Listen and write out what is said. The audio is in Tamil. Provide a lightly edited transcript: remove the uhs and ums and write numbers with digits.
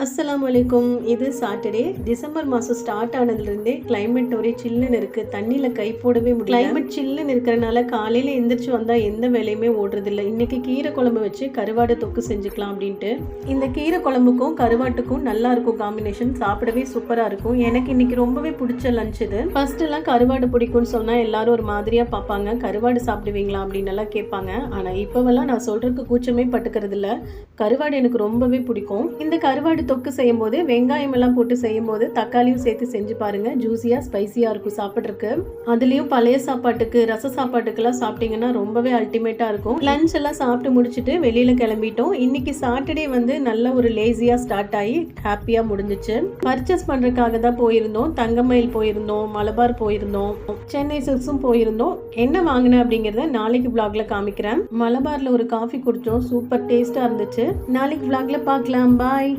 அஸ்ஸலாமு அலைக்கும். இது சாட்டர்டே. டிசம்பர் மாதம் ஸ்டார்ட் ஆனதுலேருந்தே கிளைமேட் ஒரே சில்லுன்னு இருக்குது. தண்ணியில் கை போடவே முடியல. கிளைமேட் சில்லுன்னு இருக்கிறனால காலையில் எந்திரிச்சு வந்தால் எந்த வேலையுமே ஓடுறதில்ல. இன்றைக்கி கீரை குழம்பு வச்சு கருவாடு தொக்கு செஞ்சுக்கலாம் அப்படின்ட்டு. இந்த கீரை குழம்புக்கும் கருவாட்டுக்கும் நல்லா இருக்கும் காம்பினேஷன். சாப்பிடவே சூப்பராக இருக்கும். எனக்கு இன்றைக்கி ரொம்பவே பிடிச்ச லஞ்ச் இது. ஃபர்ஸ்ட்டெல்லாம் கருவாடு பிடிக்கும்னு சொன்னால் எல்லாரும் ஒரு மாதிரியாக பார்ப்பாங்க. கருவாடு சாப்பிடுவீங்களா அப்படின்னு எல்லாம் கேட்பாங்க. ஆனால் இப்போவெல்லாம் நான் சொல்கிறதுக்கு கூச்சமே பட்டுக்கிறது இல்லை. கருவாடு எனக்கு ரொம்பவே பிடிக்கும். இந்த கருவாடு தொக்கு செய்யும் போது வெங்காயம் எல்லாம் போட்டு செய்யும் போது தக்காளியும் சேர்த்து செஞ்சு பாருங்க. ஜூசியா ஸ்பைசியா இருக்கும் சாப்பிட்றதுக்கு. அதுலயும் பழைய சாப்பாட்டுக்கு ரச சாப்பாட்டுக்கெல்லாம் சாப்பிட்டீங்கன்னா ரொம்பவே அல்டிமேட்டா இருக்கும். லஞ்ச் எல்லாம் சாப்பிட்டு முடிச்சுட்டு வெளியில கிளம்பிட்டோம். இன்னைக்கு சாட்டர்டே நல்ல ஒரு லேசியா ஸ்டார்ட் ஆகி ஹாப்பியா முடிஞ்சிச்சு. பர்ச்சேஸ் பண்றதுக்காக தான் போயிருந்தோம். தங்கமயில் போயிருந்தோம், மலபார் போயிருந்தோம், சென்னை சில்க்ஸும் போயிருந்தோம். என்ன வாங்கினேன் அப்படிங்கறத நாளைக்கு vlogல காமிக்கிறேன். மலபார்ல ஒரு காஃபி குடிச்சோம். சூப்பர் டேஸ்டா இருந்துச்சு. நாளைக்கு vlogல பார்க்கலாம். பாய்.